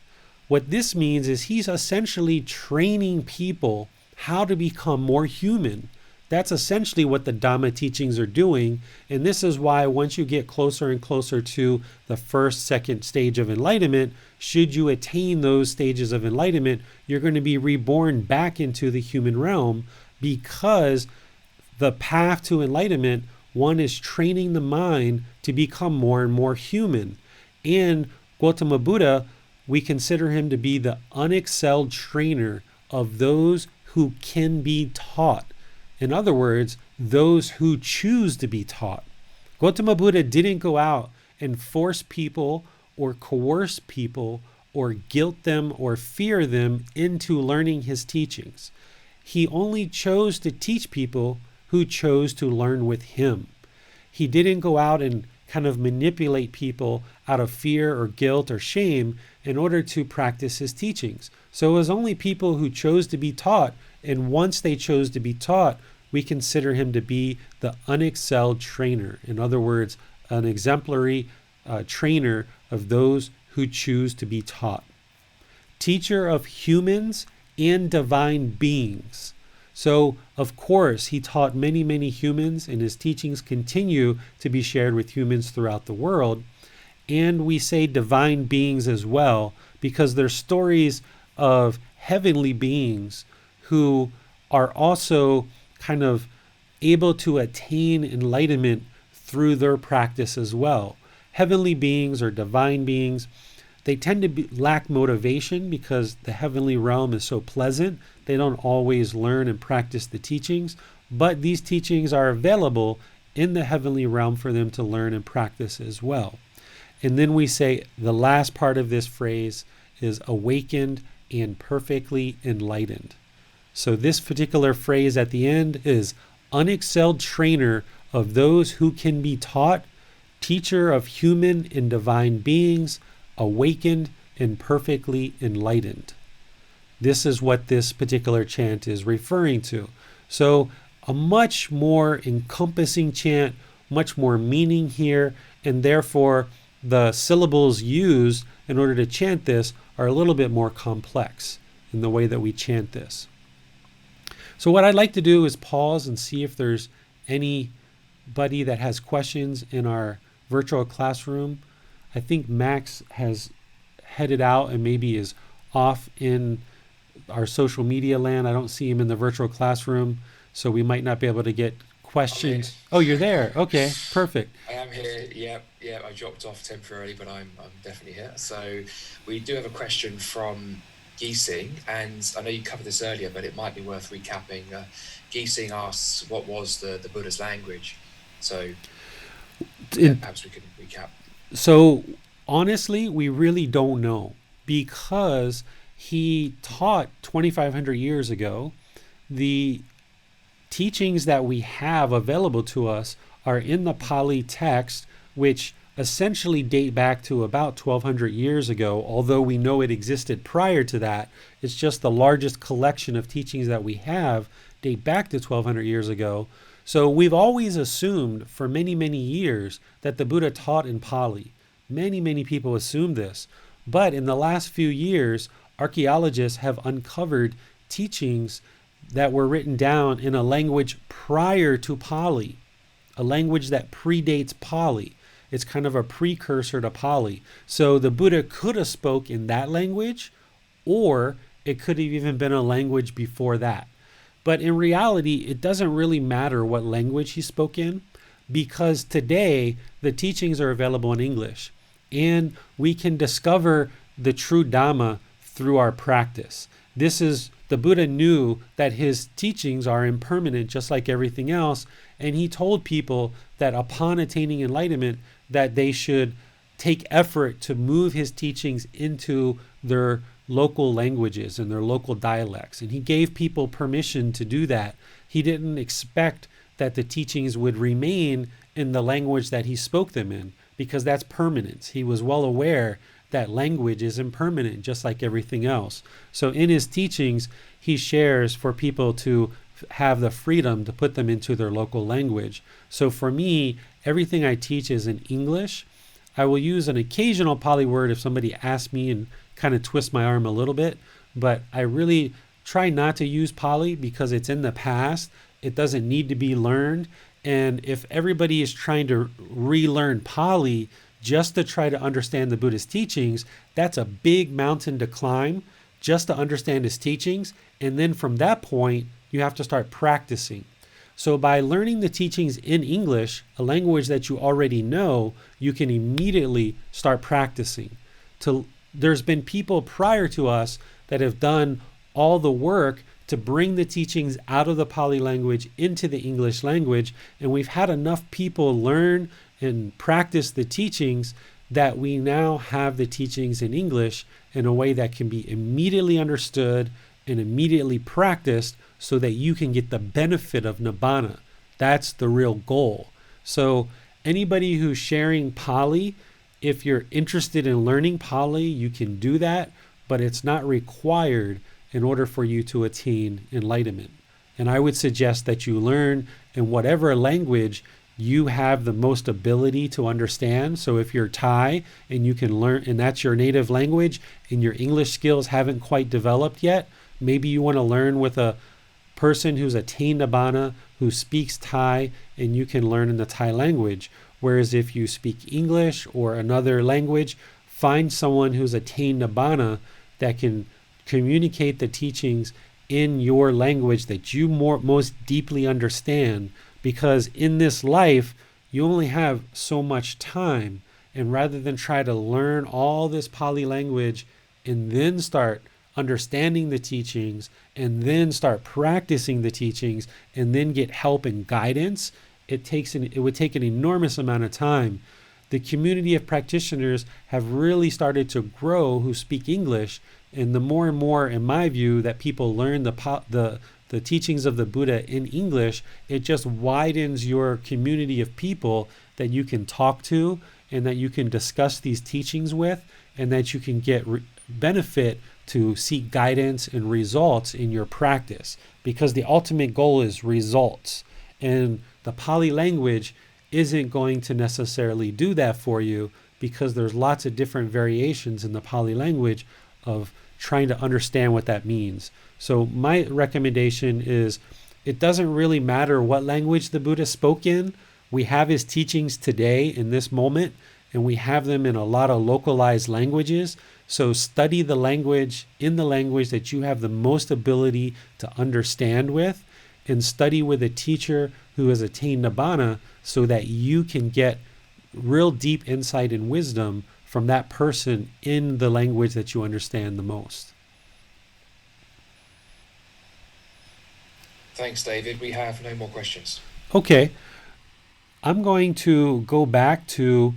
What this means is he's essentially training people how to become more human. That's essentially what the Dhamma teachings are doing. And this is why once you get closer and closer to the first, second stage of enlightenment, should you attain those stages of enlightenment, you're going to be reborn back into the human realm, because the path to enlightenment, one is training the mind to become more and more human. And Gotama Buddha, we consider him to be the unexcelled trainer of those who can be taught. In other words, those who choose to be taught. Gotama Buddha didn't go out and force people or coerce people or guilt them or fear them into learning his teachings. He only chose to teach people who chose to learn with him. He didn't go out and kind of manipulate people out of fear or guilt or shame in order to practice his teachings. So it was only people who chose to be taught, and once they chose to be taught, we consider him to be the unexcelled trainer. In other words, an exemplary trainer of those who choose to be taught. Teacher of humans and divine beings. So, of course, he taught many, many humans, and his teachings continue to be shared with humans throughout the world. And we say divine beings as well, because they're stories of heavenly beings who are also kind of able to attain enlightenment through their practice as well. Heavenly beings or divine beings, they tend to lack motivation because the heavenly realm is so pleasant. They don't always learn and practice the teachings, but these teachings are available in the heavenly realm for them to learn and practice as well. And then we say the last part of this phrase is awakened and perfectly enlightened. So this particular phrase at the end is unexcelled trainer of those who can be taught, teacher of human and divine beings, awakened and perfectly enlightened. This is what this particular chant is referring to. So a much more encompassing chant, much more meaning here, and therefore the syllables used in order to chant this are a little bit more complex in the way that we chant this. So what I'd like to do is pause and see if there's anybody that has questions in our virtual classroom. I think Max has headed out and maybe is off in our social media land. I don't see him in the virtual classroom, so we might not be able to get questions. Oh, you're there. Okay, perfect. I am here. Yep. I dropped off temporarily, but I'm definitely here. So we do have a question from Geesing, and I know you covered this earlier, but it might be worth recapping. Geesing asks, what was the Buddha's language? So perhaps we can recap. So honestly, we really don't know, because he taught 2,500 years ago. The teachings that we have available to us are in the Pali text, which essentially date back to about 1,200 years ago, although we know it existed prior to that. It's just the largest collection of teachings that we have date back to 1,200 years ago. So we've always assumed for many, many years that the Buddha taught in Pali. Many, many people assumed this. But in the last few years, archaeologists have uncovered teachings that were written down in a language prior to Pali, a language that predates Pali. It's kind of a precursor to Pali. So the Buddha could have spoke in that language, or it could have even been a language before that. But in reality, it doesn't really matter what language he spoke in, because today the teachings are available in English, and we can discover the true Dhamma through our practice. This is the Buddha knew that his teachings are impermanent, just like everything else. And he told people that upon attaining enlightenment, that they should take effort to move his teachings into their local languages and their local dialects. And he gave people permission to do that. He didn't expect that the teachings would remain in the language that he spoke them in, because that's permanence. He was well aware that language is impermanent, just like everything else. So in his teachings, he shares for people to have the freedom to put them into their local language. So for me, everything I teach is in English. I will use an occasional Pali word if somebody asks me and kind of twist my arm a little bit, but I really try not to use Pali because it's in the past. It doesn't need to be learned. And if everybody is trying to relearn Pali just to try to understand the Buddhist teachings, that's a big mountain to climb just to understand his teachings. And then from that point, you have to start practicing. So by learning the teachings in English, a language that you already know, you can immediately start practicing. There's been people prior to us that have done all the work to bring the teachings out of the Pali language into the English language, and we've had enough people learn and practice the teachings that we now have the teachings in English in a way that can be immediately understood and immediately practiced so that you can get the benefit of Nibbana. That's the real goal. So anybody who's sharing Pali, if you're interested in learning Pali, you can do that, but it's not required in order for you to attain enlightenment. And I would suggest that you learn in whatever language you have the most ability to understand. So if you're Thai and you can learn, and that's your native language, and your English skills haven't quite developed yet, maybe you want to learn with a person who's attained Nibbana, who speaks Thai, and you can learn in the Thai language. Whereas if you speak English or another language, find someone who's attained Nibbana that can communicate the teachings in your language that you most deeply understand, because in this life you only have so much time, and rather than try to learn all this Pali language and then start understanding the teachings and then start practicing the teachings and then get help and guidance, it would take an enormous amount of time. The community of practitioners have really started to grow who speak English, and the more and more, in my view, that people learn the teachings of the Buddha in English, it just widens your community of people that you can talk to and that you can discuss these teachings with, and that you can get benefit to seek guidance and results in your practice, because the ultimate goal is results. And the Pali language isn't going to necessarily do that for you, because there's lots of different variations in the Pali language of trying to understand what that means. So my recommendation is, it doesn't really matter what language the Buddha spoke in. We have his teachings today in this moment, and we have them in a lot of localized languages. So study the language in the language that you have the most ability to understand with, and study with a teacher who has attained Nibbana so that you can get real deep insight and wisdom from that person in the language that you understand the most. Thanks, David. We have no more questions. Okay. I'm going to go back to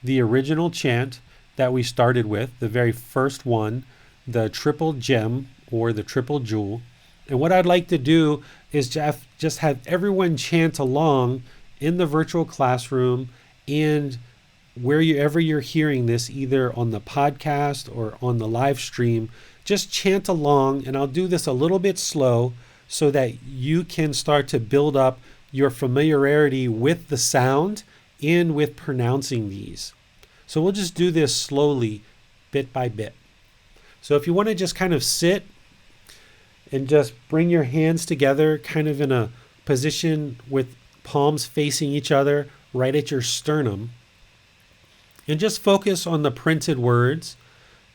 the original chant that we started with, the very first one, the triple gem or the triple jewel. And what I'd like to do is just have everyone chant along in the virtual classroom, and wherever you're hearing this, either on the podcast or on the live stream, just chant along. And I'll do this a little bit slow so that you can start to build up your familiarity with the sound and with pronouncing these. So we'll just do this slowly, bit by bit. So if you want to just kind of sit and just bring your hands together, kind of in a position with palms facing each other right at your sternum, and just focus on the printed words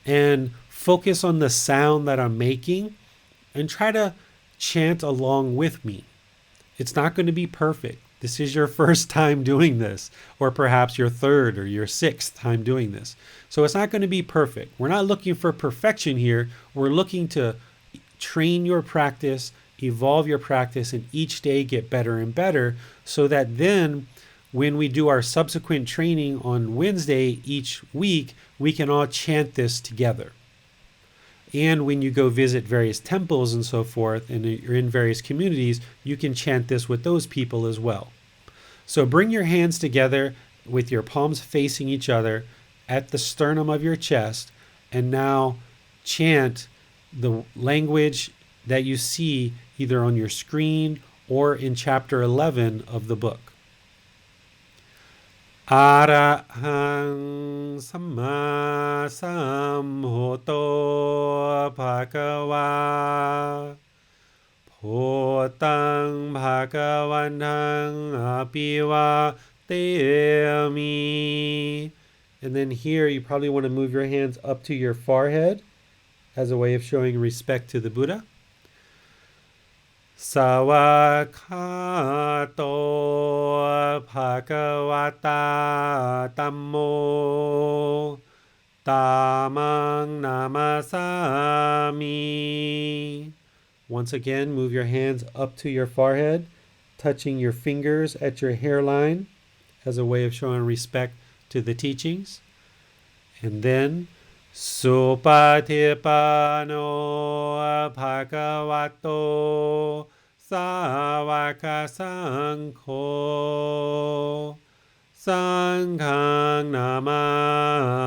and focus on the sound that I'm making, and try to chant along with me. It's not going to be perfect. This is your first time doing this, or perhaps your third or your sixth time doing this. So it's not going to be perfect. We're not looking for perfection here. We're looking to train your practice, evolve your practice, and each day get better and better, so that then when we do our subsequent training on Wednesday each week, we can all chant this together. And when you go visit various temples and so forth, and you're in various communities, you can chant this with those people as well. So bring your hands together with your palms facing each other at the sternum of your chest, and now chant the language that you see either on your screen or in chapter 11 of the book. Arahang Samma Sambuddho Bhagava Bhutang Bhagavantang Apivateyami. And then here you probably want to move your hands up to your forehead as a way of showing respect to the Buddha. Sawakato Bhagavata Tammo Tamang Namasami. Once again, move your hands up to your forehead, touching your fingers at your hairline as a way of showing respect to the teachings. And then Supatipano Bhagavato Savaka Sangho Sanghang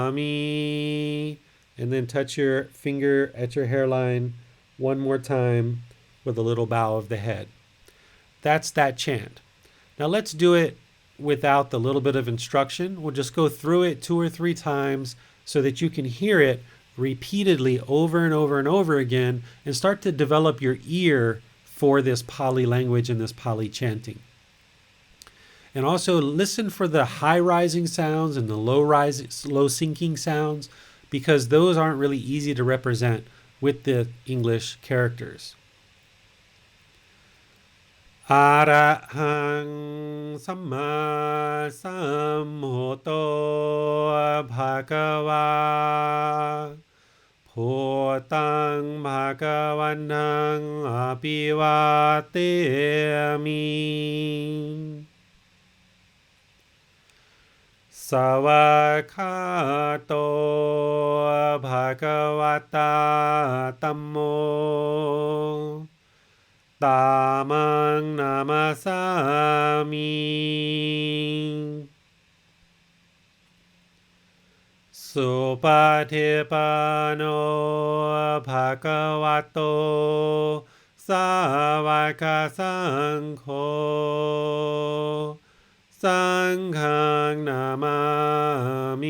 Namami. And then touch your finger at your hairline one more time with a little bow of the head. That's that chant. Now let's do it without the little bit of instruction. We'll just go through it 2 or 3 times so that you can hear it repeatedly over and over and over again and start to develop your ear for this Pali language and this Pali chanting. And also listen for the high rising sounds and the low sinking sounds, because those aren't really easy to represent with the English characters. Arahang Samma Sambuddho Bhagava Bhutang Bhagavantang Apivateyami. Sawakato Bhagavata Tammo Tamang Namasami. Supatipano Bhagavato Savaka Sangho Sanghang Namami.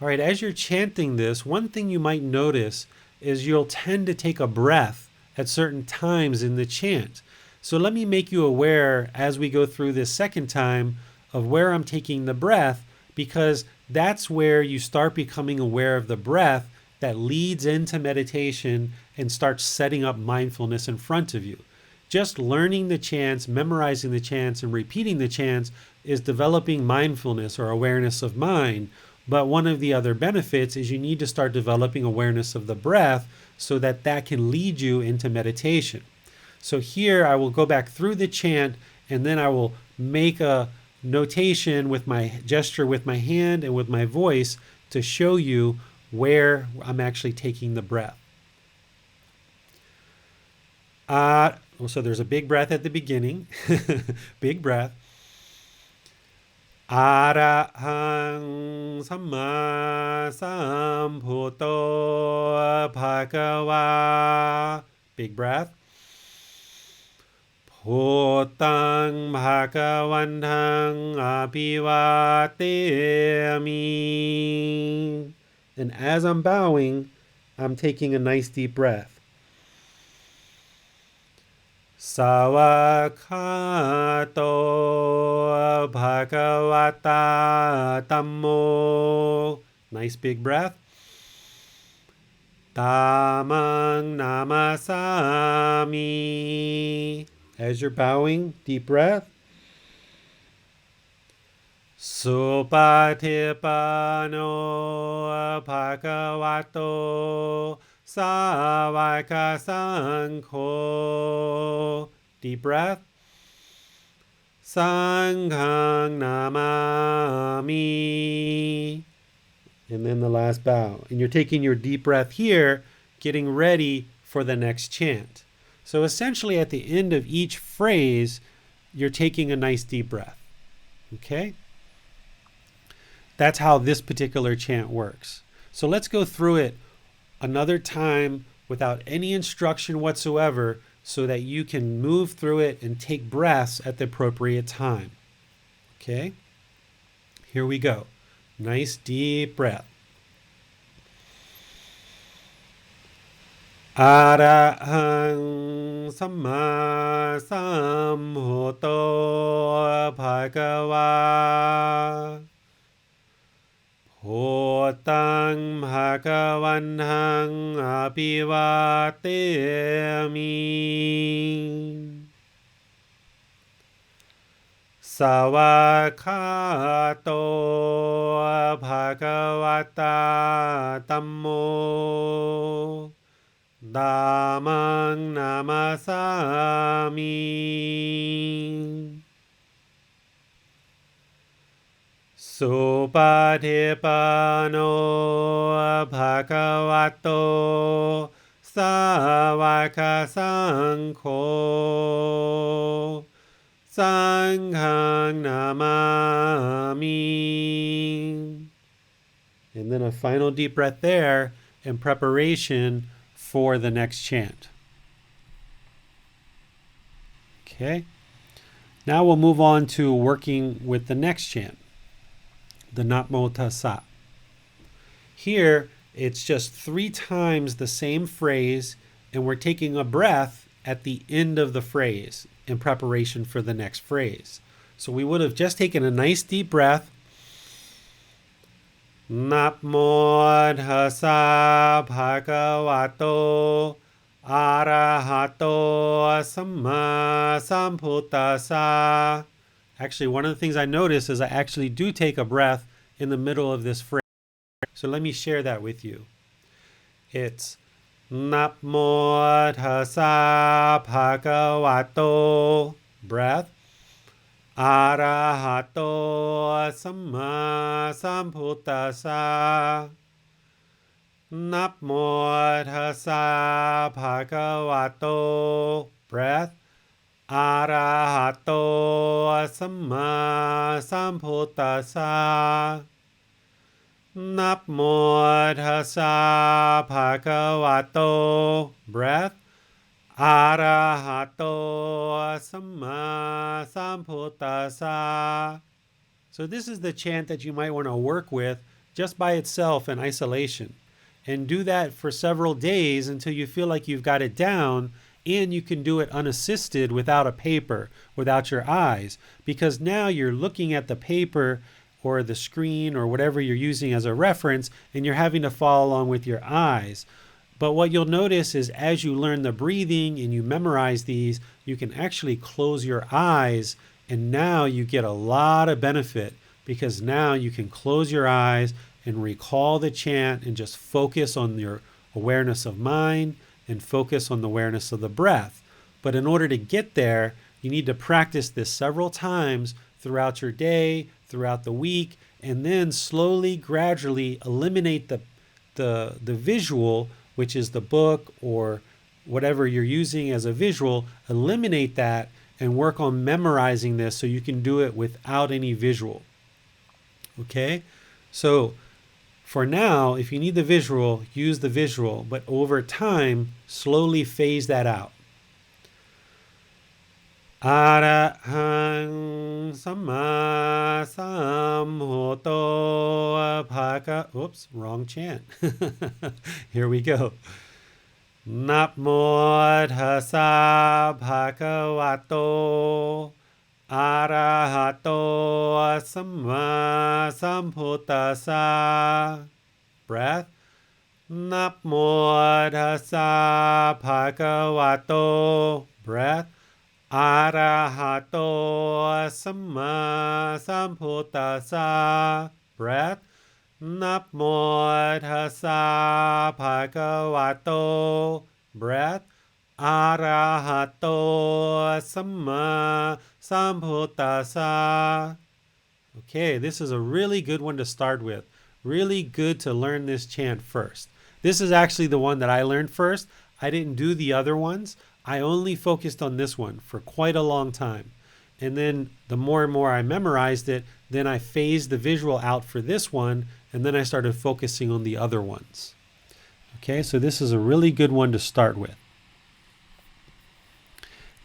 All right, as you're chanting this, one thing you might notice is you'll tend to take a breath at certain times in the chant. So let me make you aware as we go through this second time of where I'm taking the breath, because that's where you start becoming aware of the breath that leads into meditation and starts setting up mindfulness in front of you. Just learning the chants, memorizing the chants, and repeating the chants is developing mindfulness or awareness of mind. But one of the other benefits is you need to start developing awareness of the breath so that that can lead you into meditation. So here I will go back through the chant, and then I will make a notation with my gesture with my hand and with my voice to show you where I'm actually taking the breath. So there's a big breath at the beginning. Big breath. Arahang Samma Sambuddho Bhagava. Big breath. Bhutang Bhagavantang Apivateyami. And as I'm bowing, I'm taking a nice deep breath. Sawakato Bhagavata Tammo. Nice big breath. Tamang Namasami. As you're bowing, deep breath. สุปฏิปันโนภะคะวะโตสาวกสังโฆ Deep breath. สังฆังนามามิ And then the last bow. And you're taking your deep breath here, getting ready for the next chant. So essentially at the end of each phrase, you're taking a nice deep breath. Okay? That's how this particular chant works. So let's go through it another time without any instruction whatsoever so that you can move through it and take breaths at the appropriate time. Okay? Here we go. Nice deep breath. อะระหังสัมมาสัมพุทโธภะคะวาโหตังภะคะวันหังอภิวาเทมิสวากขาโตภะคะวะตาธัมโมDhammang namasami. Supatipano bhagavato sāvaka saṅkho saṅghang namami. And then a final deep breath there in preparation for the next chant. Okay. Now we'll move on to working with the next chant, the Namo Tassa. Here, it's just 3 times the same phrase, and we're taking a breath at the end of the phrase in preparation for the next phrase. So we would have just taken a nice deep breath. Namo Tassa Bhagavato Arahato Samma Sambuddhassa. Actually, one of the things I notice is I actually do take a breath in the middle of this phrase. So let me share that with you. It's Namo Tassa Bhagavato, breath. Arahato Samma Sambuddhassa. Namo Tassa Bhagavato, breath. Arahato Samma Sambuddhassa. Namo Tassa Bhagavato, breath. Arahato Samma Sambuddhassa. So this is the chant that you might want to work with just by itself in isolation. And do that for several days until you feel like you've got it down, and you can do it unassisted without a paper, without your eyes, because now you're looking at the paper or the screen or whatever you're using as a reference, and you're having to follow along with your eyes. But what you'll notice is as you learn the breathing and you memorize these, you can actually close your eyes, and now you get a lot of benefit because now you can close your eyes and recall the chant and just focus on your awareness of mind and focus on the awareness of the breath. But in order to get there, you need to practice this several times throughout your day, throughout the week, and then slowly, gradually eliminate the visual, which is the book or whatever you're using as a visual. Eliminate that and work on memorizing this so you can do it without any visual. Okay? So for now, if you need the visual, use the visual, but over time, slowly phase that out. Arahang Samma Sambuddho Bhaka. Oops, wrong chant. Here we go. Namo Tassa Bhagavato Arahato Samma Sambuddhassa. Breath. Namo Tassa Bhagavato. Breath. อะระหะโตสัมมาสัมพุทธัสสะ breath นะโมตัสสะภะคะวะโต breath อะระหะโตสัมมาสัมพุทธัสสะ Okay, this is a really good one to start with. Really good to learn this chant first. This is actually the one that I learned first. I didn't do the other ones. I only focused on this one for quite a long time. And then the more and more I memorized it, then I phased the visual out for this one, and then I started focusing on the other ones. Okay, so this is a really good one to start with.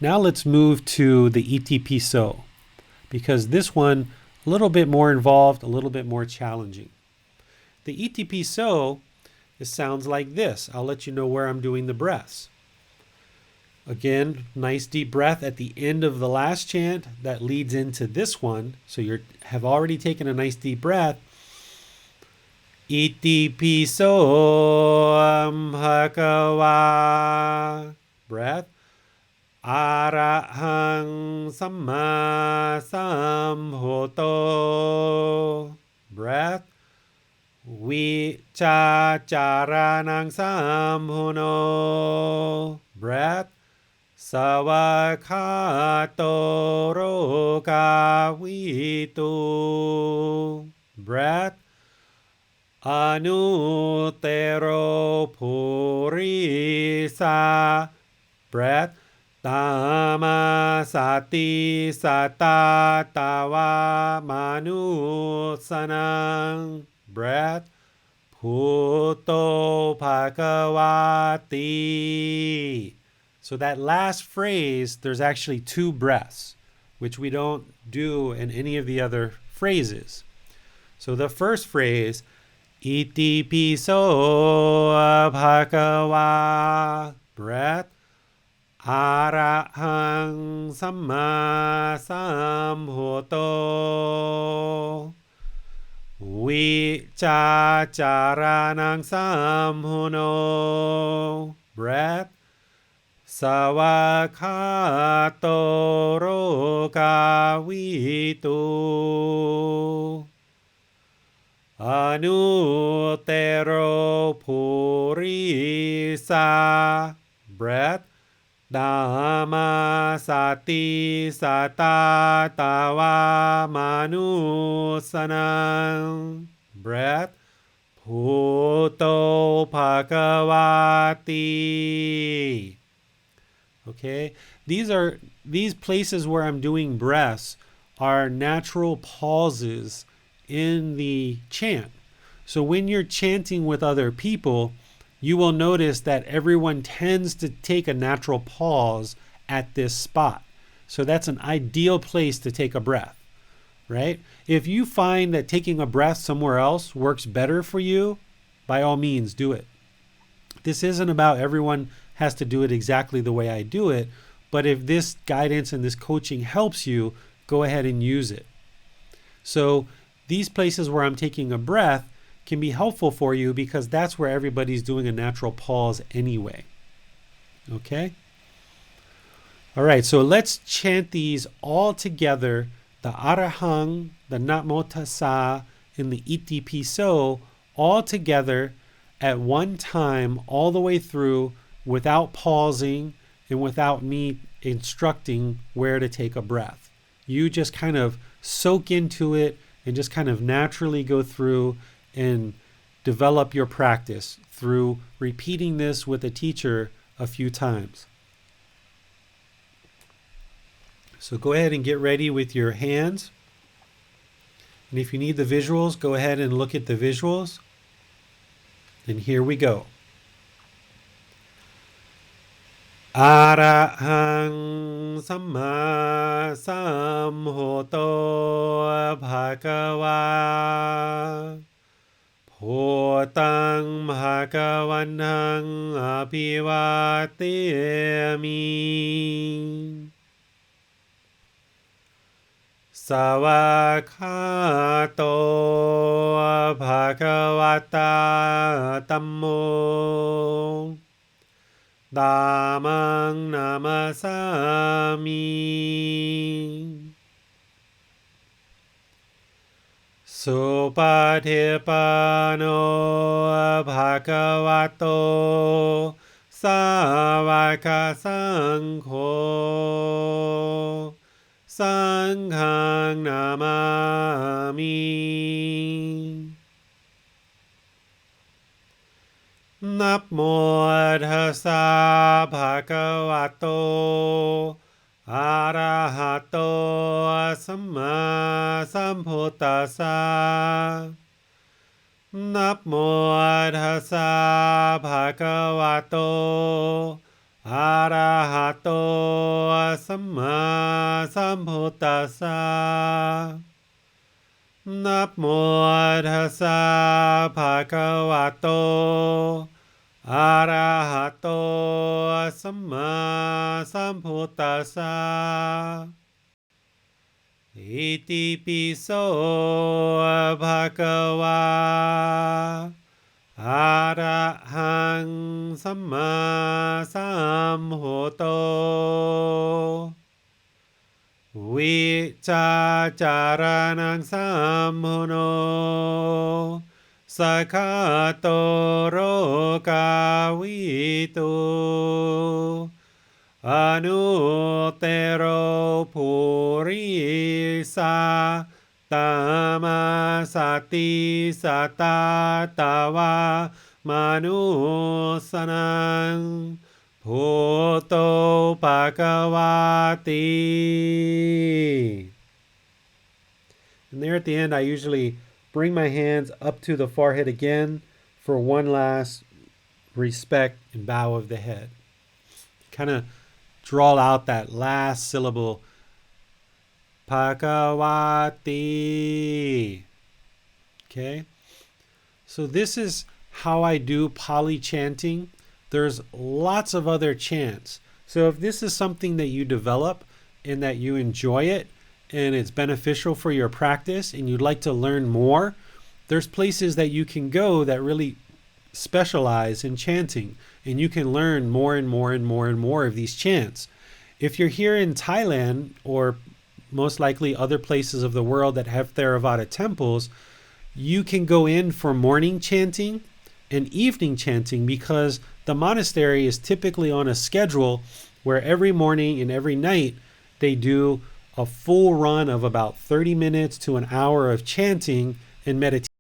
Now let's move to the Iti Piso, because this one a little bit more involved, a little bit more challenging. The Iti Piso, it sounds like this. I'll let you know where I'm doing the breaths. Again, nice deep breath at the end of the last chant that leads into this one. So you have already taken a nice deep breath. Iti piso bhagava. Breath. Arahang samma sambuddho. Breath. Vichacharanang sambuddho. Breath. Savakato rokavitu. Breath. Anutero purisa. Breath. Tamasati satatawa manusanang. Breath. Puto bhagavati. So that last phrase, there's actually two breaths, which we don't do in any of the other phrases. So the first phrase, iti piso bhagava, breath, arahang samma sambuddho, vichacharanang sambuddho, breath, Savakato rokavitu. Anutero purisa. Breath. Dhammasati satatawa manusanang. Breath. Puto bhagavati. Okay, these places where I'm doing breaths are natural pauses in the chant. So when you're chanting with other people, you will notice that everyone tends to take a natural pause at this spot. So that's an ideal place to take a breath, right? If you find that taking a breath somewhere else works better for you, by all means, do it. This isn't about everyone has to do it exactly the way I do it, but if this guidance and this coaching helps you, go ahead and use it. So these places where I'm taking a breath can be helpful for you because that's where everybody's doing a natural pause anyway. Okay? All right, so let's chant these all together, the Arahang, the Namo Tassa, and the Iti Piso, all together at one time, all the way through, without pausing and without me instructing where to take a breath. You just kind of soak into it and just kind of naturally go through and develop your practice through repeating this with a teacher a few times. So go ahead and get ready with your hands. And if you need the visuals, go ahead and look at the visuals. And here we go. Arahang samma sambuddho bhagava. Bhutang bhagavanang abhivateyami. Savakato bhagavata tammo. Dhammang Namasami. Supatipano Bhagavato Savaka Sangho Sanghang Namami. Namo Tassa Bhagavato Arahato Samma Sambuddhassa. Namo Tassa Bhagavato Arahato Samma Sambuddhassa. Namo Tassa Bhagavato Arahato Samma Sambuddhassa. Iti piso bhagava arahang samma sambuddho vicacaranang sammuno sakato rokavitu Anuttero purisa tamasati satatawa manusanang bhuto bhagavati. And there at the end, I usually bring my hands up to the forehead again for one last respect and bow of the head. Kind of draw out that last syllable, Bhagavati. Okay? So this is how I do Pali chanting. There's lots of other chants. So if this is something that you develop and that you enjoy it and it's beneficial for your practice and you'd like to learn more, there's places that you can go that really specialize in chanting, and you can learn more and more and more and more of these chants. If you're here in Thailand, or most likely other places of the world that have Theravada temples, you can go in for morning chanting and evening chanting, because the monastery is typically on a schedule where every morning and every night they do a full run of about 30 minutes to an hour of chanting and meditation.